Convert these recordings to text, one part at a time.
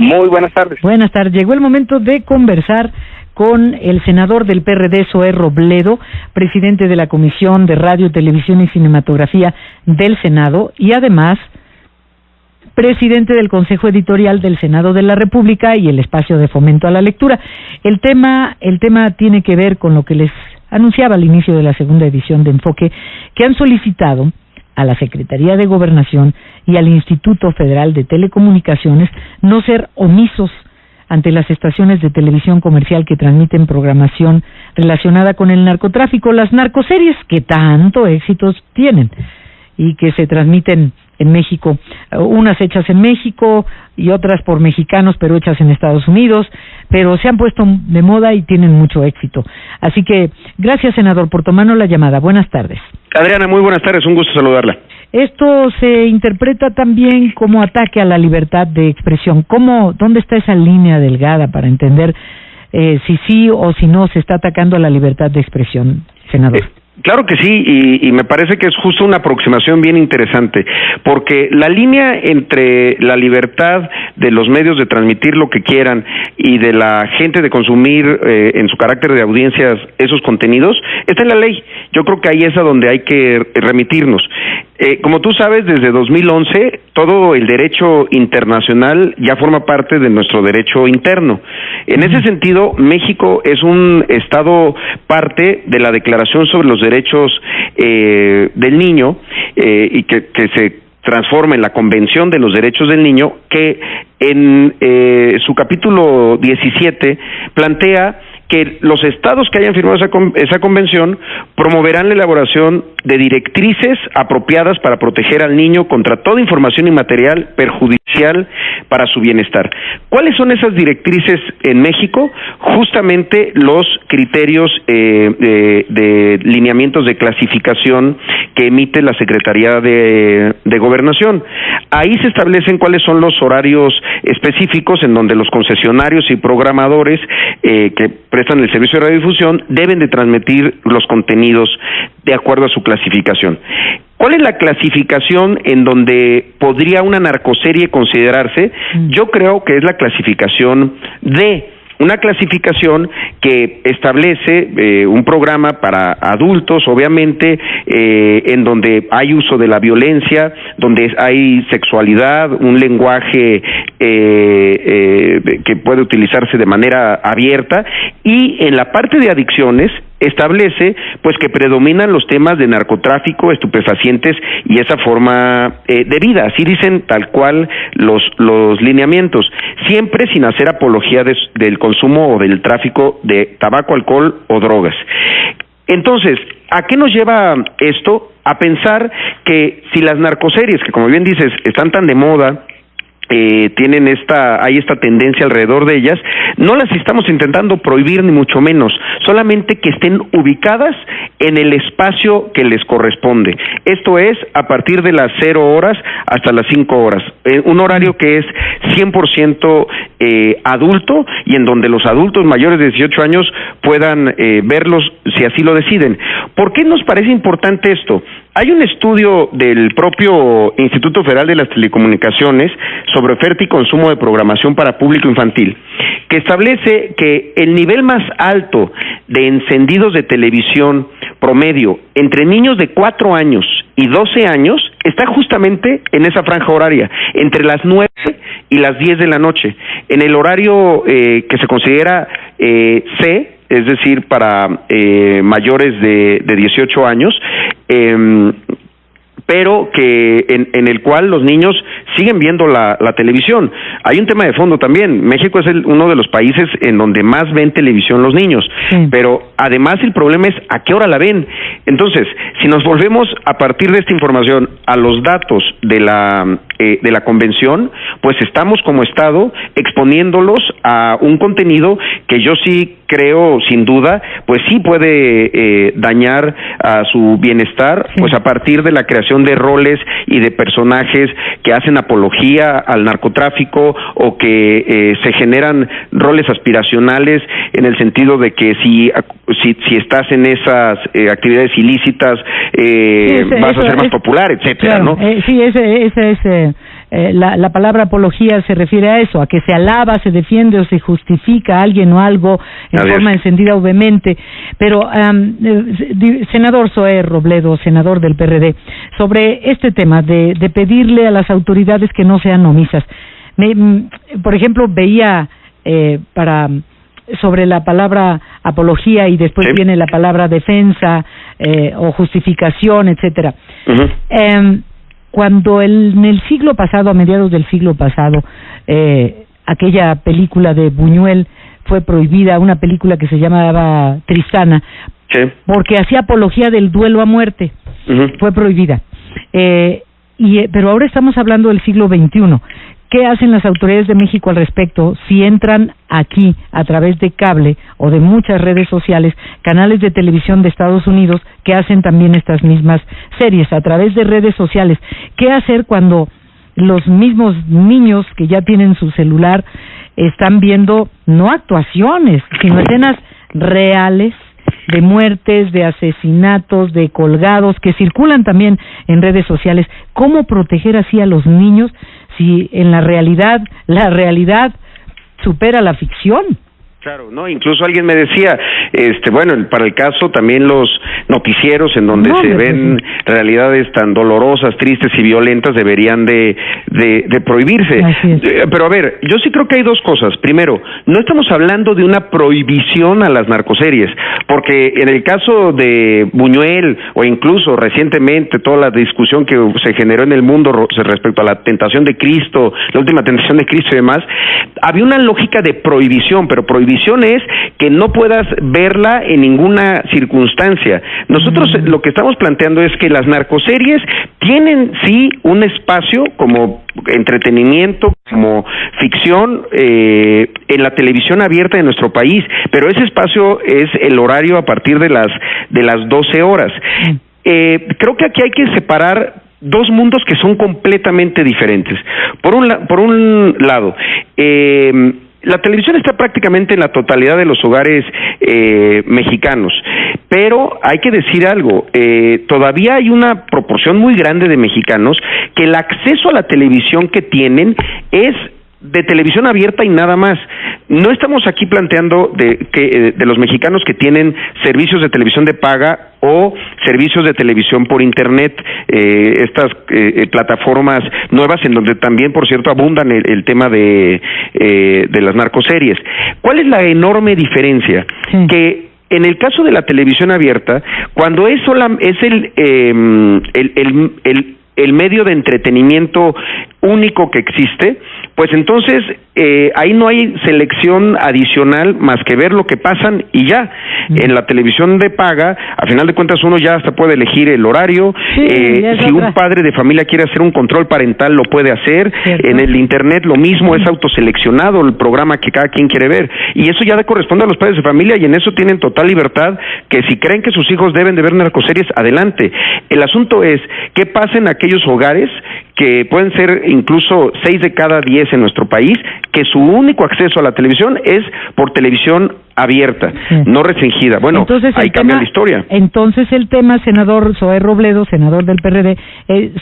Muy buenas tardes. Buenas tardes. Llegó el momento de conversar con el senador del PRD, Zoé Robledo, presidente de la Comisión de Radio, Televisión y Cinematografía del Senado y además presidente del Consejo Editorial del Senado de la República y el Espacio de Fomento a la Lectura. El tema tiene que ver con lo que les anunciaba al inicio de la segunda edición de Enfoque, que han solicitado a la Secretaría de Gobernación y al Instituto Federal de Telecomunicaciones no ser omisos ante las estaciones de televisión comercial que transmiten programación relacionada con el narcotráfico, las narcoseries que tanto éxitos tienen y que se transmiten en México, unas hechas en México y otras por mexicanos pero hechas en Estados Unidos, pero se han puesto de moda y tienen mucho éxito. Así que gracias, senador, por tomarnos la llamada. Buenas tardes. Adriana, muy buenas tardes, un gusto saludarla. Esto se interpreta también como ataque a la libertad de expresión. ¿Dónde está esa línea delgada para entender si sí o si no se está atacando a la libertad de expresión, senador? Claro que sí, y me parece que es justo una aproximación bien interesante, porque la línea entre la libertad de los medios de transmitir lo que quieran y de la gente de consumir en su carácter de audiencias esos contenidos, está en la ley. Yo creo que ahí es a donde hay que remitirnos. Como tú sabes, desde 2011, todo el derecho internacional ya forma parte de nuestro derecho interno. En ese sentido, México es un estado parte de la Declaración sobre los Derechos del Niño y que se transforma en la Convención de los Derechos del Niño, que en su capítulo 17 plantea que los estados que hayan firmado esa convención promoverán la elaboración de directrices apropiadas para proteger al niño contra toda información inmaterial perjudicial para su bienestar. ¿Cuáles son esas directrices en México? Justamente los criterios de lineamientos de clasificación que emite la Secretaría de Gobernación. Ahí se establecen cuáles son los horarios específicos en donde los concesionarios y programadores que prestan el servicio de radiodifusión deben de transmitir los contenidos de acuerdo a su clasificación. ¿Cuál es la clasificación en donde podría una narcoserie considerarse? Yo creo que es la clasificación D. Una clasificación que establece un programa para adultos, obviamente, en donde hay uso de la violencia, donde hay sexualidad, un lenguaje que puede utilizarse de manera abierta, y en la parte de adicciones establece pues que predominan los temas de narcotráfico, estupefacientes y esa forma de vida. Así dicen tal cual los lineamientos, siempre sin hacer apología del consumo o del tráfico de tabaco, alcohol o drogas. Entonces, ¿a qué nos lleva esto? A pensar que si las narcoseries, que como bien dices, están tan de moda, hay esta tendencia alrededor de ellas, no las estamos intentando prohibir ni mucho menos, solamente que estén ubicadas en el espacio que les corresponde. Esto es a partir de las 0 horas hasta las 5 horas, un horario que es 100% adulto y en donde los adultos mayores de 18 años puedan verlos si así lo deciden. ¿Por qué nos parece importante esto? Hay un estudio del propio Instituto Federal de las Telecomunicaciones sobre oferta y consumo de programación para público infantil, que establece que el nivel más alto de encendidos de televisión promedio entre niños de 4 años y 12 años está justamente en esa franja horaria, entre las 9 y las 10 de la noche, en el horario que se considera C, es decir, para mayores de 18 años, pero que en el cual los niños siguen viendo la televisión. Hay un tema de fondo también. México es uno de los países en donde más ven televisión los niños, pero además el problema es a qué hora la ven. Entonces, si nos volvemos a partir de esta información a los datos de la convención, pues estamos como Estado exponiéndolos a un contenido que yo sí creo, sin duda, pues sí puede dañar a su bienestar, pues a partir de la creación de roles y de personajes que hacen apología al narcotráfico o que se generan roles aspiracionales en el sentido de que si estás en esas actividades ilícitas vas a ser más popular, etcétera, claro, ¿no? Sí, ese es la palabra apología se refiere a eso, a que se alaba, se defiende o se justifica a alguien o algo en forma encendida o vehemente. Pero, senador Zoé Robledo, senador del PRD, sobre este tema de pedirle a las autoridades que no sean omisas. Por ejemplo, veía sobre la palabra apología y después viene la palabra defensa o justificación, etcétera. Cuando en el siglo pasado, a mediados del siglo pasado, aquella película de Buñuel fue prohibida, una película que se llamaba Tristana, porque hacía apología del duelo a muerte, fue prohibida. Pero ahora estamos hablando del siglo XXI. ¿Qué hacen las autoridades de México al respecto si entran aquí a través de cable o de muchas redes sociales, canales de televisión de Estados Unidos que hacen también estas mismas series a través de redes sociales? ¿Qué hacer cuando los mismos niños que ya tienen su celular están viendo no actuaciones, sino escenas reales de muertes, de asesinatos, de colgados que circulan también en redes sociales? ¿Cómo proteger así a los niños si en la realidad supera la ficción? Claro, no, incluso alguien me decía, bueno, para el caso también los noticieros en donde se ven realidades tan dolorosas, tristes y violentas deberían de prohibirse. Pero a ver, yo sí creo que hay dos cosas. Primero, no estamos hablando de una prohibición a las narcoseries, porque en el caso de Buñuel o incluso recientemente toda la discusión que se generó en el mundo respecto a la tentación de Cristo, la última tentación de Cristo y demás, había una lógica de prohibición, pero prohibición es que no puedas verla en ninguna circunstancia. Nosotros lo que estamos planteando es que las narcoseries tienen sí un espacio como entretenimiento, como ficción en la televisión abierta de nuestro país, pero ese espacio es el horario a partir de las 12 horas. Creo que aquí hay que separar dos mundos que son completamente diferentes. Por un lado, la televisión está prácticamente en la totalidad de los hogares mexicanos, pero hay que decir algo, todavía hay una proporción muy grande de mexicanos que el acceso a la televisión que tienen es de televisión abierta y nada más. No estamos aquí planteando de los mexicanos que tienen servicios de televisión de paga o servicios de televisión por internet, estas plataformas nuevas en donde también, por cierto, abundan el tema de las narcoseries. ¿Cuál es la enorme diferencia? Que en el caso de la televisión abierta, cuando es el medio de entretenimiento único que existe, pues entonces ahí no hay selección adicional más que ver lo que pasan y ya. En la televisión de paga, a final de cuentas uno ya hasta puede elegir el horario, si un padre de familia quiere hacer un control parental lo puede hacer. En el internet lo mismo, es autoseleccionado el programa que cada quien quiere ver, y eso ya corresponde a los padres de familia, y en eso tienen total libertad, que si creen que sus hijos deben de ver narcoseries, adelante. El asunto es, ¿qué pasa en aquellos hogares que pueden ser incluso 6 de cada 10 en nuestro país, que su único acceso a la televisión es por televisión abierta, no restringida? Bueno, entonces, ahí cambia la historia. Entonces el tema, senador Zoé Robledo, senador del PRD,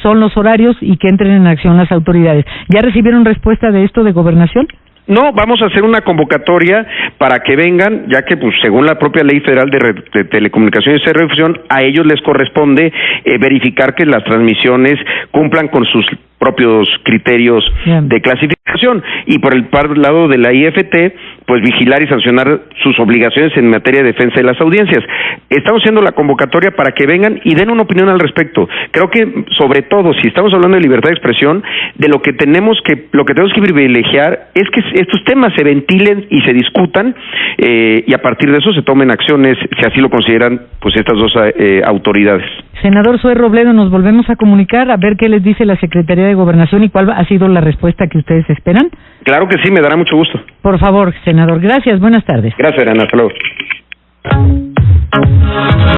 son los horarios y que entren en acción las autoridades. ¿Ya recibieron respuesta de esto de Gobernación? No, vamos a hacer una convocatoria para que vengan, ya que pues según la propia Ley Federal de Telecomunicaciones y Radiodifusión, a ellos les corresponde verificar que las transmisiones cumplan con sus propios criterios de clasificación, y por el lado de la IFT, pues vigilar y sancionar sus obligaciones en materia de defensa de las audiencias. Estamos haciendo la convocatoria para que vengan y den una opinión al respecto. Creo que, sobre todo, si estamos hablando de libertad de expresión, de lo que tenemos que privilegiar es que estos temas se ventilen y se discutan, y a partir de eso se tomen acciones, si así lo consideran, pues estas dos autoridades. Senador Zoé Robledo, nos volvemos a comunicar a ver qué les dice la Secretaría de Gobernación y cuál ha sido la respuesta que ustedes esperan. Claro que sí, me dará mucho gusto. Por favor, senador. Gracias, buenas tardes. Gracias, Ana. Hasta luego.